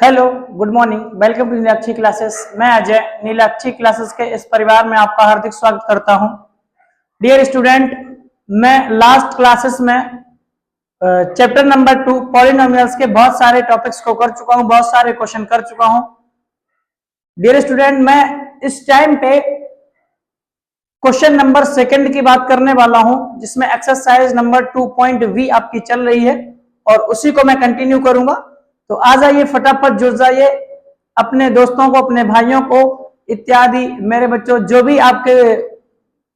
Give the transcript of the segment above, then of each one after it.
Hello, good morning, welcome to Nilakshi classes. मैं Ajay Neelakshi classes के इस परिवार में आपका हार्दिक स्वागत करता हूं। डियर स्टूडेंट, मैं लास्ट क्लासेस में चैप्टर नंबर 2 पॉलिनोमियल्स के बहुत सारे टॉपिक्स को कर चुका हूं, बहुत सारे क्वेश्चन कर चुका हूं। डियर स्टूडेंट, मैं इस टाइम पे क्वेश्चन नंबर 2 की बात करने वाला हूं, जिसमें एक्सरसाइज नंबर 2.V आपकी चल रही है और उसी को मैं कंटिन्यू करूंगा। तो आ जाइए, फटाफट जुड़ जाइए, अपने दोस्तों को, अपने भाइयों को इत्यादि, मेरे बच्चों जो भी आपके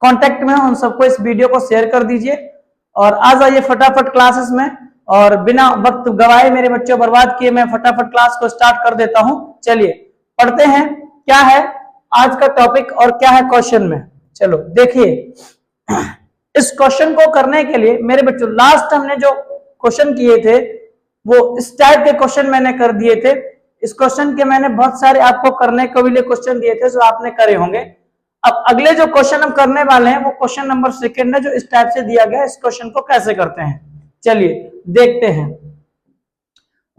कांटेक्ट में हो उन सबको इस वीडियो को शेयर कर दीजिए और आ जाइए फटाफट क्लासेस में। और बिना वक्त गवाए मेरे बच्चों बर्बाद किए मैं फटाफट क्लास को स्टार्ट कर देता हूं। चलिए पढ़ते हैं क्या है आज का टॉपिक और क्या है क्वेश्चन में। चलो देखिए, इस क्वेश्चन को करने के लिए मेरे बच्चों लास्ट हमने जो क्वेश्चन किए थे वो इस टाइप के क्वेश्चन मैंने कर दिए थे। इस क्वेश्चन के मैंने बहुत सारे आपको करने के लिए क्वेश्चन दिए थे जो आपने करे होंगे। अब अगले जो क्वेश्चन हम करने वाले हैं वो क्वेश्चन नंबर 2 है, जो इस टाइप से दिया गया है। इस क्वेश्चन को कैसे करते हैं चलिए देखते हैं।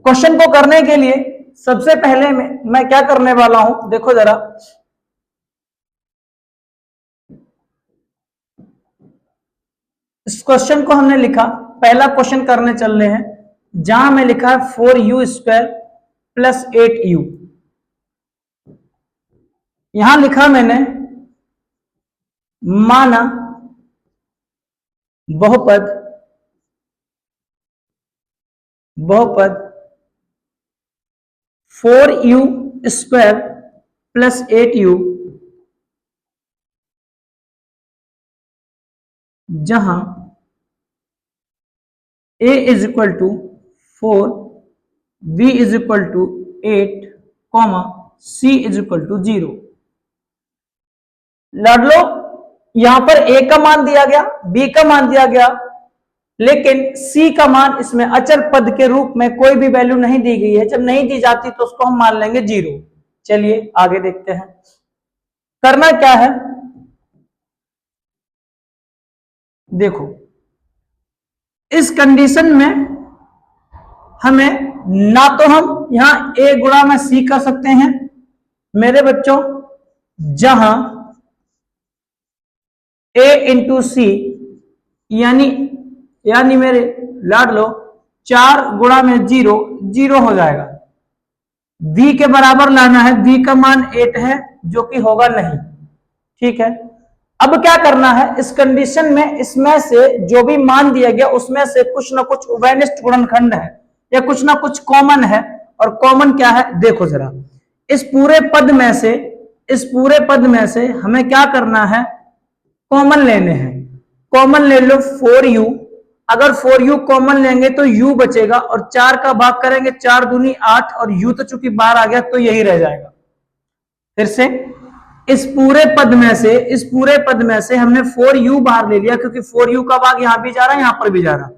क्वेश्चन को करने के लिए सबसे पहले मैं क्या करने वाला हूं, देखो जरा। इस क्वेश्चन को हमने लिखा, पहला क्वेश्चन करने चल रहे हैं, जहां में लिखा है 4u² + 8u। यहां लिखा मैंने माना बहुपद 4u² + 8u, जहां a = 4, b = 8, c = 0। लड़ लो, यहां पर a का मान दिया गया, b का मान दिया गया, लेकिन c का मान इसमें अचर पद के रूप में कोई भी वैल्यू नहीं दी गई है। जब नहीं दी जाती तो उसको हम मान लेंगे 0। चलिए आगे देखते हैं करना क्या है। देखो, इस कंडीशन में हमें ना तो हम यहां a गुणा में c कर सकते हैं मेरे बच्चों, जहां a × c यानी मेरे लाड लो 4 गुणा में 0 0 हो जाएगा। b के बराबर लाना है, b का मान 8 है जो कि होगा नहीं। ठीक है, अब क्या करना है, इस कंडीशन में इसमें से जो भी मान दिया गया उसमें से कुछ ना कुछ उभयनिष्ठ गुणनखंड है या कुछ ना कुछ कॉमन है। और कॉमन क्या है, देखो जरा, इस पूरे पद में से हमें क्या करना है, कॉमन लेने हैं। कॉमन ले लो 4u। अगर 4u कॉमन लेंगे तो u बचेगा और 4 का भाग करेंगे, 4 दूनी 8 और u तो चूंकि बाहर आ गया तो यही रह जाएगा। फिर से इस पूरे पद में से हमने 4u बाहर ले लिया, क्योंकि 4u का भाग यहां भी जा रहा है, यहां पर भी जा रहा।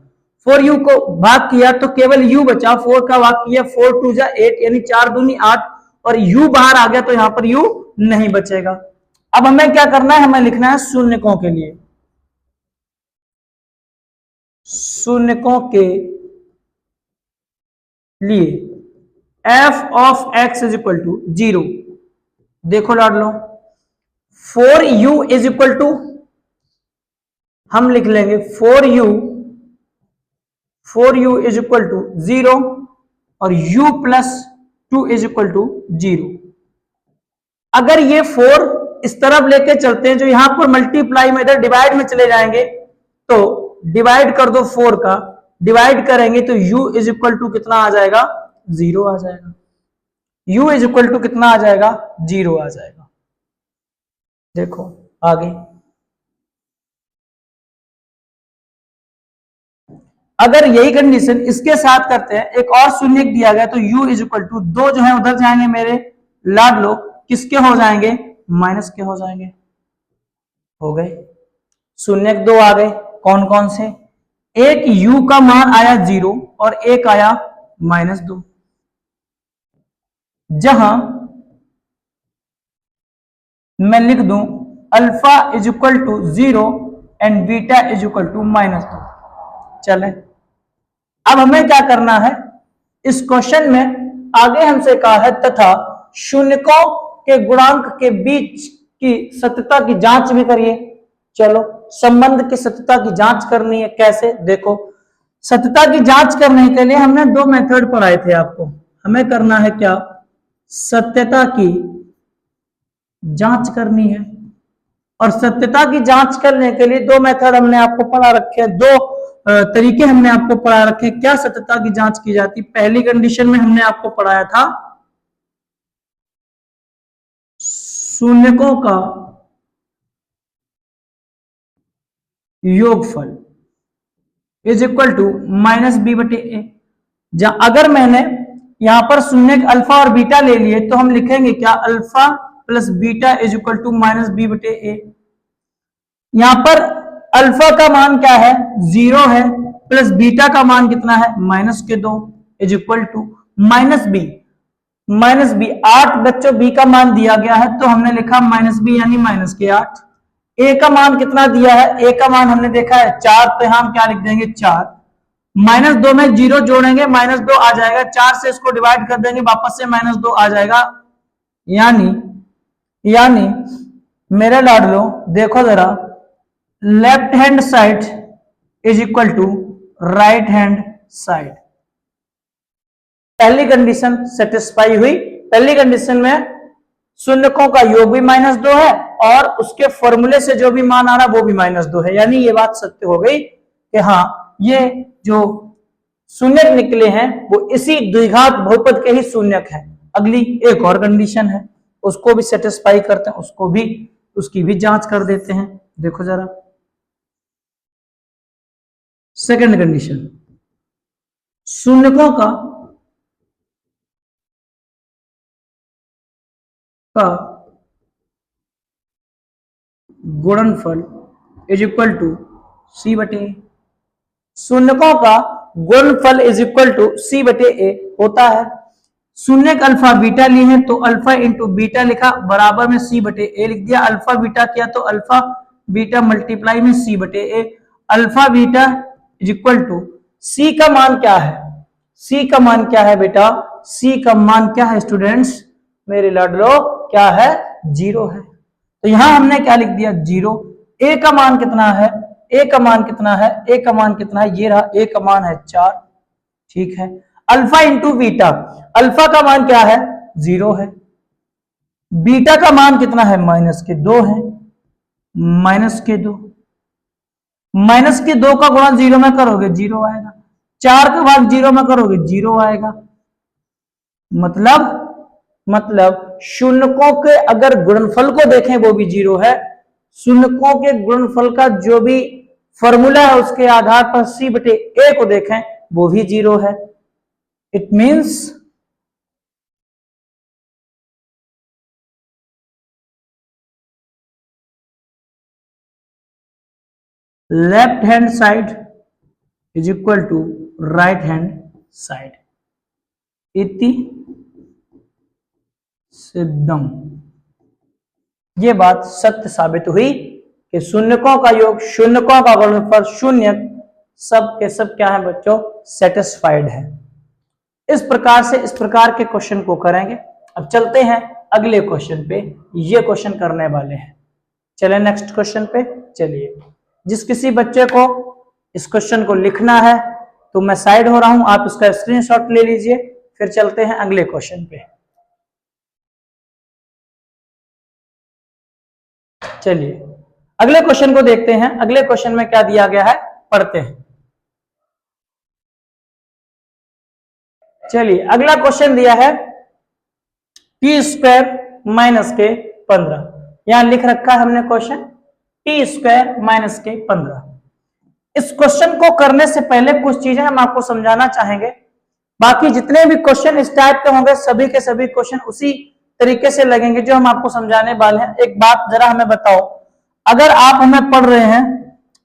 4u को भाग किया तो केवल u बचा, 4 का भाग किया, 4 × 2 = 8, यानी 4 दूनी 8 और u बाहर आ गया तो यहां पर u नहीं बचेगा। अब हमें क्या करना है, हमें लिखना है शून्यकों के लिए, f(x) = 0। देखो लाड लो, 4u = हम लिख लेंगे 4u = 0 और u + 2 = 0। अगर ये 4 इस तरफ लेके चलते हैं, जो यहां पर मल्टीप्लाई में इधर डिवाइड में चले जाएंगे, तो डिवाइड कर दो 4 का, डिवाइड करेंगे तो u = कितना आ जाएगा, 0 आ जाएगा। u = कितना आ जाएगा, 0 आ जाएगा। देखो आगे, अगर यही कंडीशन इसके साथ करते हैं, एक और शून्य दिया गया तो u = 2 जो है उधर जाएंगे मेरे लाड लो, किसके हो जाएंगे, माइनस के हो जाएंगे। हो गए शून्य 2 आ गए, कौन कौन से, एक u का मान आया 0 और एक आया -2, जहां मैं लिख दूं अल्फा = 0 एंड बीटा = -2। चले, अब हमें क्या करना है, इस क्वेश्चन में आगे हमसे कहा है तथा शून्यकों के गुणांक के बीच की सत्यता की जांच भी करिए। चलो संबंध की सत्यता की जांच करनी है, कैसे? देखो, सत्यता की जांच करने के लिए हमने दो मेथड पढ़ाए थे आपको। हमें करना है क्या? सत्यता की जांच करनी है। और सत्यता की जांच करने के लिए दो मेथड हमने आपको पढ़ा रखे हैं, दो तरीके हमने आपको पढ़ा रखे हैं। क्या सत्यता की जांच की जाती? पहली कंडीशन में हमने आपको पढ़ाया था शून्यकों का योगफल is equal to minus b बटे ए। अगर मैंने यहां पर शून्य अल्फा और बीटा ले लिए तो हम लिखेंगे क्या? Alpha plus beta is equal to minus b बटे ए। यहां पर अल्फा का मान क्या है? 0 है, प्लस बीटा का मान कितना है? -2 is equal to minus b. 8 बच्चों बी का मान दिया गया है तो हमने लिखा -b यानी -8। ए का मान कितना दिया है? ए का मान हमने देखा है 4, तो हम क्या लिख देंगे? 4। -2 में 0 जोड़ेंगे, -2 आ जाएगा। 4 से इसको डिवाइड कर देंगे, वापस से -2 आ जाएगा। यानी मेरे लाडलो देखो जरा, left hand side is equal to right hand side. पहली कंडीशन सेटिस्फाई हुई। पहली कंडीशन में शून्यकों का योग भी -2 है और उसके फॉर्मूले से जो भी मान आ रहा वो भी -2 है, यानी ये बात सत्य हो गई कि हाँ, ये जो शून्यक निकले हैं वो इसी द्विघात बहुपद के ही शून्यक हैं। अगली एक और कंडीशन है, उसको भी सेटिस्फाई करते हैं, उसकी भी जांच कर देते हैं। देखो जरा, सेकंड कंडीशन, शून्यकों का गुणनफल इज इक्वल टू सी बटे ए। शून्यकों का गुणनफल इज इक्वल टू सी बटे ए होता है। शून्यक अल्फा बीटा लिए हैं तो अल्फा इंटू बीटा लिखा, बराबर में सी बटे ए लिख दिया। अल्फा बीटा किया तो अल्फा बीटा मल्टीप्लाई में सी बटे a. Alpha beta is equal to c का मान क्या है? सी का मान क्या है बेटा? सी का मान क्या है स्टूडेंट्स? मेरे लाडलो क्या है? 0 है। तो यहां हमने क्या लिख दिया? 0। ए का मान कितना है? ए का मान कितना है? ए का मान कितना है? ये रहा, ए का मान है 4। ठीक है। अल्फा इंटू बीटा, अल्फा का मान क्या है? 0 है। बीटा का मान कितना है? -2 है। -2 -2 का गुणा 0 में करोगे 0 आएगा। 4 का भाग 0 में करोगे 0 आएगा। मतलब शून्यकों के अगर गुणनफल को देखें वो भी 0 है। शून्यकों के गुणनफल का जो भी फॉर्मूला है उसके आधार पर सी बटे ए को देखें वो भी 0 है। It means left hand side is equal to right hand side. इति सिद्धम। ये बात सत्य साबित हुई कि शून्यकों का योग, शून्यकों का गुणनफल, शून्यक सब के सब क्या है बच्चों? सेटिस्फाइड है। इस प्रकार से इस प्रकार के क्वेश्चन को करेंगे। अब चलते हैं अगले क्वेश्चन पे, ये क्वेश्चन करने वाले हैं। चले नेक्स्ट क्वेश्चन पे चलिए। जिस किसी बच्चे को इस क्वेश्चन को लिखना है तो मैं साइड हो रहा हूं, आप इसका स्क्रीनशॉट ले लीजिए। फिर चलते हैं अगले क्वेश्चन पे। चलिए अगले क्वेश्चन को देखते हैं। अगले क्वेश्चन में क्या दिया गया है पढ़ते हैं। चलिए अगला क्वेश्चन दिया है t² माइनस के 15। यहां लिख रखा है हमने क्वेश्चन t² माइनस के 15। इस क्वेश्चन को करने से पहले कुछ चीजें हम आपको समझाना चाहेंगे। बाकी जितने भी क्वेश्चन इस टाइप के होंगे सभी के सभी क्वेश्चन उसी तरीके से लगेंगे जो हम आपको समझाने वाले हैं। एक बात जरा हमें बताओ, अगर आप हमें पढ़ रहे हैं,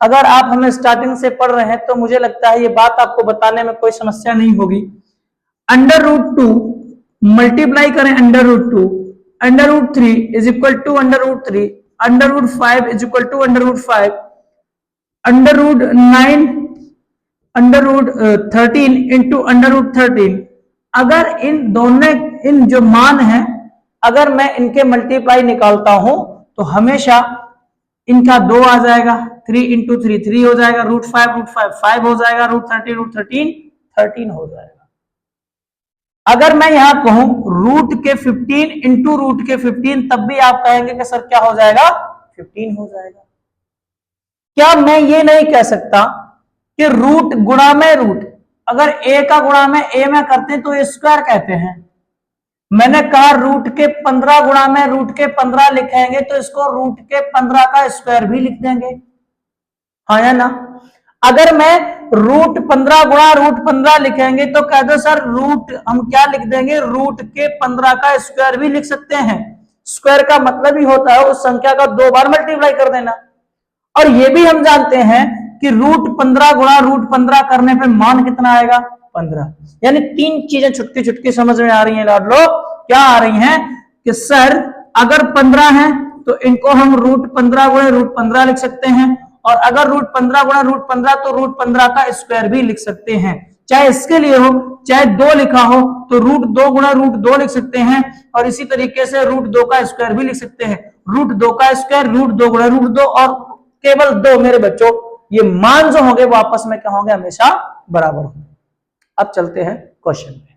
अगर आप हमें स्टार्टिंग से पढ़ रहे हैं तो मुझे लगता है ये बात आपको बताने में कोई समस्या नहीं होगी। √2 मल्टीप्लाई करें √2, √3 is equal to √3, √5 is equal to √5, √9 √13 into √13, अगर इन जो मान है, अगर मैं इनके मल्टीप्लाई निकालता हूं तो हमेशा इनका 2 आ जाएगा, 3 इंटू 3 3 हो जाएगा, √5 5 हो जाएगा, √13 13 हो जाएगा। अगर मैं यहां कहूं रूट के 15 इंटू रूट के 15, तब भी आप कहेंगे कि सर क्या हो जाएगा, 15 हो जाएगा। क्या मैं ये नहीं कह सकता कि रूट गुणा में रूट, अगर a का गुणा में a में करते हैं तो ये स्क्वायर कहते हैं। मैंने कहा रूट के 15 गुणा में रूट के 15 लिखेंगे तो इसको रूट के 15 का स्क्वायर भी लिख देंगे, हाँ या ना। अगर मैं रूट 15 गुणा रूट 15 लिखेंगे तो कह दो सर रूट, हम क्या लिख देंगे, रूट के 15 का स्क्वायर भी लिख सकते हैं। स्क्वायर का मतलब ही होता है उस संख्या का 2 बार मल्टीप्लाई कर देना। और ये भी हम जानते हैं कि रूट 15 गुणा रूट 15 करने पे मान कितना आएगा, 15। यानी 3 चीजें छुटकी छुटकी समझ में आ रही हैं लाडलो। क्या आ रही हैं कि सर अगर 15 है तो इनको हम रूट 15 गुणा रूट 15 लिख सकते हैं, और अगर रूट 15 गुणा रूट 15 तो रूट 15 का स्क्वायर भी लिख सकते हैं। चाहे इसके लिए हो चाहे 2 लिखा हो तो रूट 2 गुणा रूट 2 लिख सकते हैं, और इसी तरीके से रूट 2 का स्क्वायर भी लिख सकते हैं। रूट 2 का स्क्वायर रूट 2 गुणा रूट 2, और केवल 2 मेरे बच्चों, ये मान जो होंगे वो आपस में क्या होंगे, हमेशा बराबर होंगे। अब चलते हैं क्वेश्चन पे।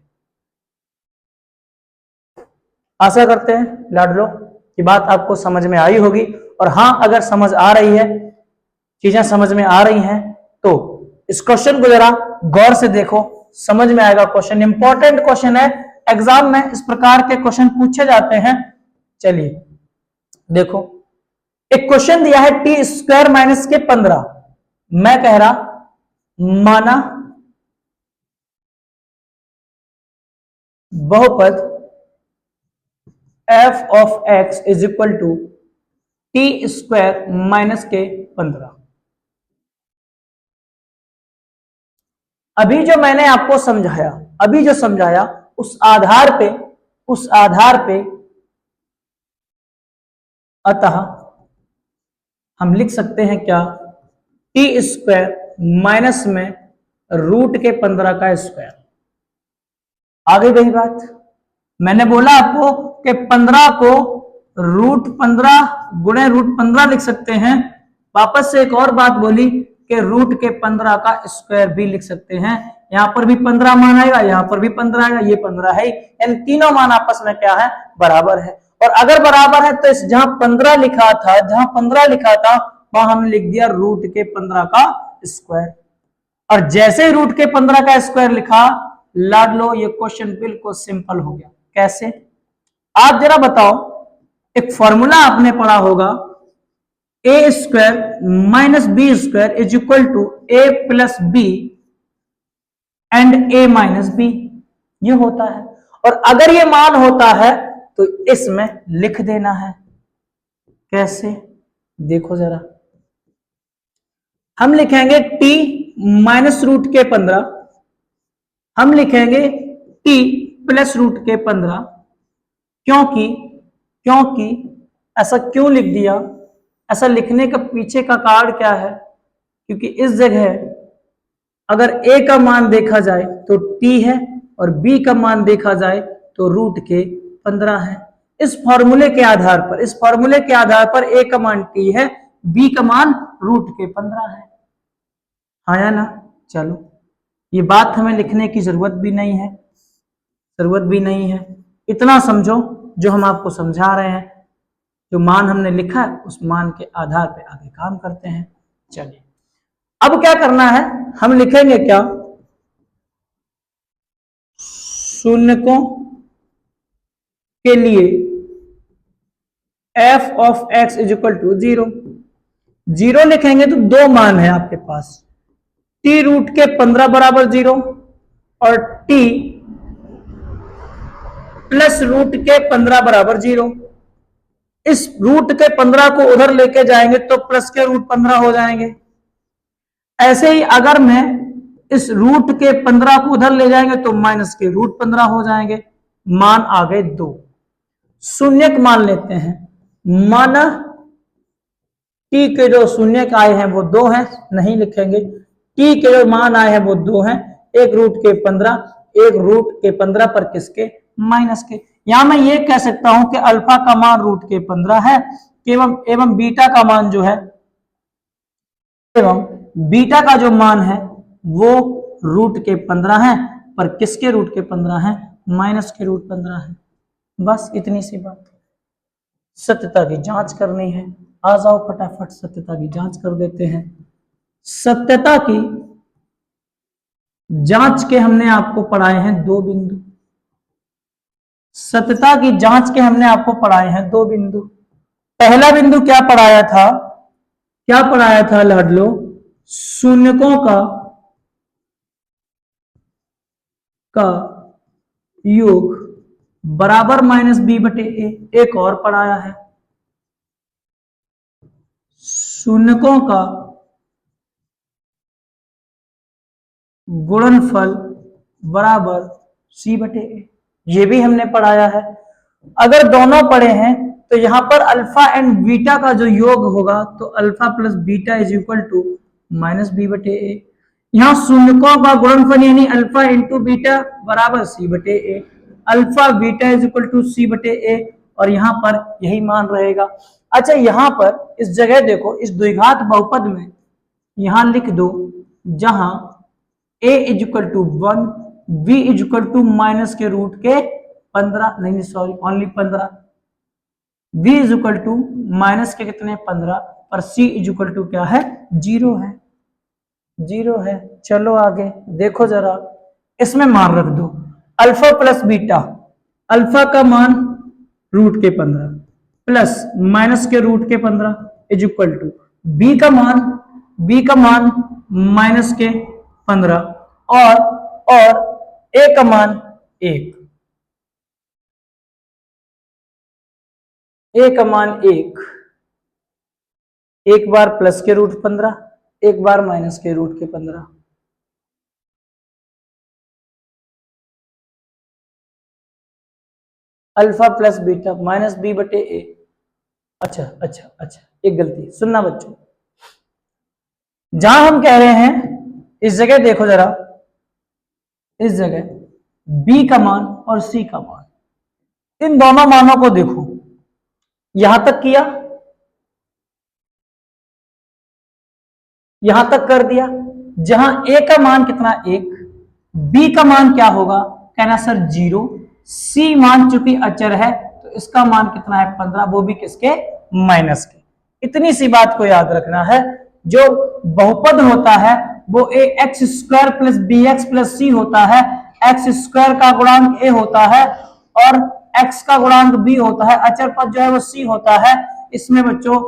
आशा करते हैं लाडलो की बात आपको समझ में आई होगी, और हां अगर समझ आ रही है, चीजें समझ में आ रही हैं तो इस क्वेश्चन को जरा गौर से देखो, समझ में आएगा। क्वेश्चन इंपॉर्टेंट क्वेश्चन है, एग्जाम में इस प्रकार के क्वेश्चन पूछे जाते हैं। चलिए देखो, एक क्वेश्चन दिया है टी स्क्वायर माइनस के 15। मैं कह रहा माना बहुपद f of x is equal to t square minus के 15। अभी जो मैंने आपको समझाया, अभी जो समझाया उस आधार पे अतः हम लिख सकते हैं क्या, टी स्क्वायर माइनस में रूट के 15 का स्क्वायर। आगे गई बात, मैंने बोला आपको कि 15 को रूट 15 गुणे रूट 15 लिख सकते हैं। वापस से एक और बात बोली कि रूट के 15 का स्क्वायर भी लिख सकते हैं। यहां पर भी 15 मान आएगा, यहां पर भी 15 आएगा, ये 15 है, यानी तीनों मान आपस में क्या है, बराबर है। और अगर बराबर है तो जहां 15 लिखा था वहां हमने लिख दिया रूट के 15 का स्क्वायर। और जैसे ही रूट के 15 का स्क्वायर लिखा, लाडलो ये क्वेश्चन बिल्कुल सिंपल हो गया। कैसे, आप जरा बताओ, एक फॉर्मूला आपने पढ़ा होगा, a square minus b square is equal to a plus b and a minus b, ये होता है। और अगर ये मान होता है तो इसमें लिख देना है। कैसे, देखो जरा, हम लिखेंगे t माइनस रूट के 15, हम लिखेंगे t प्लस रूट के 15। क्योंकि ऐसा क्यों लिख दिया, ऐसा लिखने का पीछे का कारण क्या है, क्योंकि इस जगह अगर a का मान देखा जाए तो t है, और b का मान देखा जाए तो रूट के 15 है। इस फॉर्मूले के आधार पर a का मान t है, b का मान रूट के 15 है, हाँ या ना। चलो, ये बात हमें लिखने की जरूरत भी नहीं है, इतना समझो जो हम आपको समझा रहे हैं, जो मान हमने लिखा है उस मान के आधार पे आगे काम करते हैं। चलिए अब क्या करना है, हम लिखेंगे क्या, शून्यकों के लिए f of x is equal to 0 लिखेंगे तो 2 मान है आपके पास, t रूट के 15 बराबर 0 और t प्लस रूट के 15 बराबर 0। इस रूट के 15 को उधर लेके जाएंगे तो प्लस के रूट 15 हो जाएंगे। ऐसे ही अगर मैं इस रूट के 15 को उधर ले जाएंगे तो माइनस के रूट 15 हो जाएंगे। मान आ गए 2, शून्यक मान लेते हैं, माना t के जो शून्यक आए हैं वो 2 हैं, नहीं लिखेंगे, t के जो मान आए हैं वो 2 हैं, एक रूट के 15, एक रूट के 15 पर किसके, माइनस के। यहां मैं ये कह सकता हूं कि अल्फा का मान रूट के 15 है एवं बीटा का मान जो है, एवं बीटा का जो मान है वो रूट के 15 है, पर किसके रूट के 15 है, माइनस के रूट 15 है। बस इतनी सी बात। सत्यता की जांच करनी है, आ जाओ फटाफट सत्यता की जांच कर देते हैं। सत्यता की जांच के हमने आपको पढ़ाए हैं 2 बिंदु। सत्यता की जांच के हमने आपको पढ़ाए हैं 2 बिंदु। पहला बिंदु क्या पढ़ाया था, क्या पढ़ाया था लाडलो, शून्यकों का योग बराबर माइनस बी बटे ए। एक और पढ़ाया है, शून्यकों का गुणनफल बराबर सी बटे ए। ये भी हमने पढ़ाया है। अगर दोनों पढ़े हैं तो यहां पर अल्फा एंड बीटा का जो योग होगा तो alpha plus beta is equal to minus b बटे ए। यहां शून्यकों का गुणनफल यानी अल्फा इंटू बीटा बराबर सी बटे a. Alpha beta is equal to c बटे ए, और यहां पर यही मान रहेगा। अच्छा, यहां पर इस जगह देखो, इस द्विघात बहुपद में यहां लिख दो, जहां a is equal to 1, b is equal to minus के रूट के 15, नहीं sorry only 15, b is equal to minus के कितने 15, पर c इज इक्वल टू क्या है, 0 है, 0 है। चलो आगे देखो जरा, इसमें मान रख दो अल्फा प्लस बीटा, अल्फा का मान रूट के 15 प्लस माइनस के रूट के 15 इज इक्वल टू b का मान माइनस के 15 और a का मान 1, a का मान 1, एक बार प्लस के रूट 15, एक बार माइनस के रूट के 15। Alpha plus beta minus b बटे ए। अच्छा, एक गलती सुनना बच्चों, जहां हम कह रहे हैं इस जगह देखो जरा, इस जगह b का मान और c का मान, इन दोनों मानों को देखो, यहां तक किया, यहां तक कर दिया। जहां a का मान कितना 1, b का मान क्या होगा, कहना सर 0, c मान चूंकि अचर है तो इसका मान कितना है 15, वो भी किसके, माइनस के। इतनी सी बात को याद रखना है, जो बहुपद होता है वो a x square plus b x plus c होता है। एक्स स्क्वायर का गुणांक a होता है और x का गुणांक b होता है। अचर पद जो है वो c होता है। इसमें बच्चों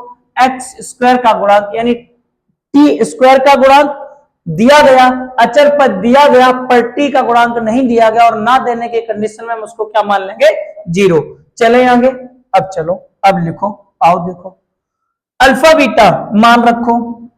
एक्स स्क्वायर का गुणांक यानी टी स्क्वायर का गुणांक दिया गया, अचर पद दिया गया, पर टी का गुणांक नहीं दिया गया, और ना देने के कंडीशन में हम उसको क्या मान लेंगे, 0। चले आगे, अब चलो, अब लिखो, आओ देखो, अल्फा बीटा मान रखो,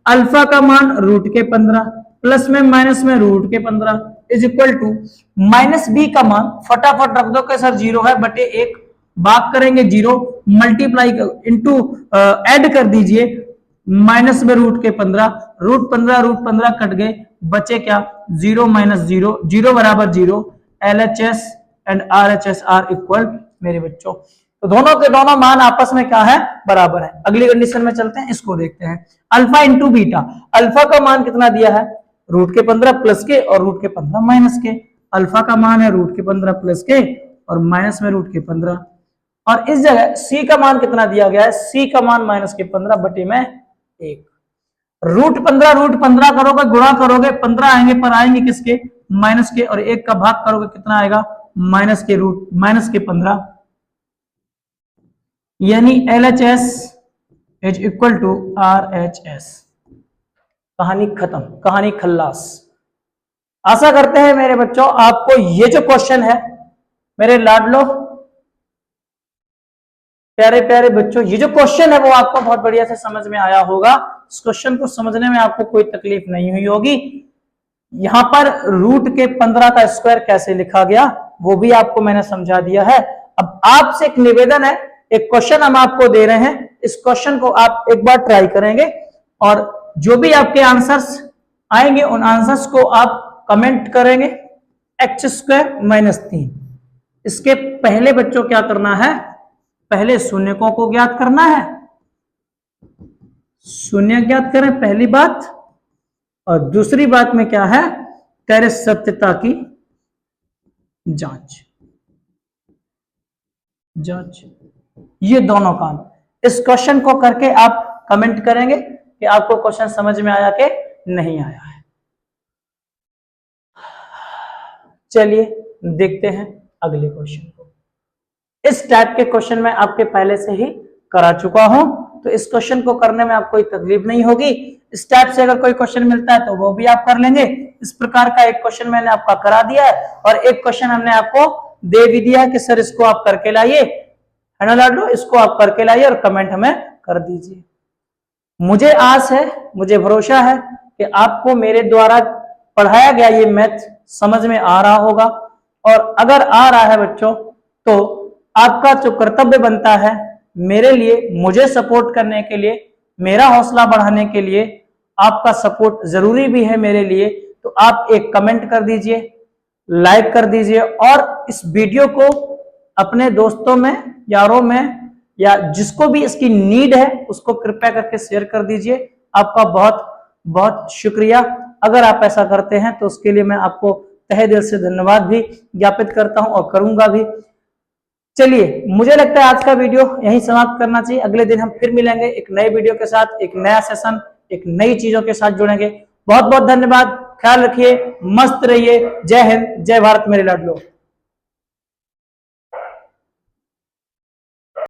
अल्फा का मान रूट के 15 प्लस में माइनस में रूट के 15 is equal to minus b का मान फटाफट रख दो कि सर 0 है, बटे 1 भाग करेंगे 0, मल्टीप्लाई इंटू ऐड कर दीजिए, माइनस में रूट के 15, रूट 15 कट गए, बचे क्या, 0 माइनस 0, 0 बराबर 0। LHS and RHS are equal मेरे बच्चों, तो दोनों के दोनों मान आपस में क्या है, बराबर है। अगली कंडीशन में चलते हैं, इसको देखते हैं। अल्फा इंटू बीटा, अल्फा का मान कितना दिया है, रूट के 15 प्लस के और रूट के 15 माइनस के। अल्फा का मान है रूट के 15 प्लस के और माइनस में रूट के 15, और इस जगह सी का मान कितना दिया गया है, सी का मान माइनस के 15 बटे में 1। रूट 15 करोगे, गुणा करोगे, 15 आएंगे, पर आएंगे किसके, माइनस के, और 1 का भाग करोगे कितना आएगा, माइनस के रूट माइनस के 15, यानी LHS is equal to RHS। कहानी खत्म, कहानी खल्लास। आशा करते हैं मेरे बच्चों आपको ये जो क्वेश्चन है, मेरे लाडलो प्यारे प्यारे बच्चों, ये जो क्वेश्चन है वो आपको बहुत बढ़िया से समझ में आया होगा। इस क्वेश्चन को समझने में आपको कोई तकलीफ नहीं हुई होगी। यहां पर रूट के 15 का स्क्वायर कैसे लिखा गया वो भी आपको मैंने समझा दिया है। अब आपसे एक निवेदन है, एक क्वेश्चन हम आपको दे रहे हैं, इस क्वेश्चन को आप एक बार ट्राई करेंगे, और जो भी आपके आंसर्स आएंगे उन आंसर्स को आप कमेंट करेंगे, एक्स स्क्वायर माइनस 3। इसके पहले बच्चों क्या करना है, पहले शून्यकों को ज्ञात करना है, शून्य ज्ञात करें पहली बात, और दूसरी बात में क्या है, करें सत्यता की जांच। ये दोनों काम इस क्वेश्चन को करके आप कमेंट करेंगे कि आपको क्वेश्चन समझ में आया कि नहीं आया है। चलिए देखते हैं अगले क्वेश्चन को। इस टाइप के क्वेश्चन मैं आपके पहले से ही करा चुका हूं, तो इस क्वेश्चन को करने में आपको कोई तकलीफ नहीं होगी। इस टाइप से अगर कोई क्वेश्चन मिलता है तो वो भी आप कर लेंगे। इस प्रकार का एक क्वेश्चन मैंने आपका करा दिया है और एक क्वेश्चन हमने आपको दे भी दिया है कि सर इसको आप करके लाइए, है ना लाडलो, इसको आप करके लाइए और कमेंट हमें कर दीजिए। मुझे आस है, मुझे भरोसा है कि आपको मेरे द्वारा पढ़ाया गया ये मैथ समझ में आ रहा होगा, और अगर आ रहा है बच्चों तो आपका जो कर्तव्य बनता है मेरे लिए, मुझे सपोर्ट करने के लिए, मेरा हौसला बढ़ाने के लिए आपका सपोर्ट जरूरी भी है मेरे लिए। तो आप एक कमेंट कर दीजिए, लाइक कर दीजिए और इस वीडियो को अपने दोस्तों में, यारों में, या जिसको भी इसकी नीड है उसको कृपया करके शेयर कर दीजिए। आपका बहुत बहुत शुक्रिया। अगर आप ऐसा करते हैं तो उसके लिए मैं आपको तहे दिल से धन्यवाद भी ज्ञापित करता हूं और करूंगा भी। चलिए, मुझे लगता है आज का वीडियो यहीं समाप्त करना चाहिए। अगले दिन हम फिर मिलेंगे एक नए वीडियो के साथ, एक नया सेशन, एक नई चीजों के साथ जुड़ेंगे। बहुत बहुत धन्यवाद, ख्याल रखिए, मस्त रहिए। जय हिंद, जय भारत मेरे लाडलो।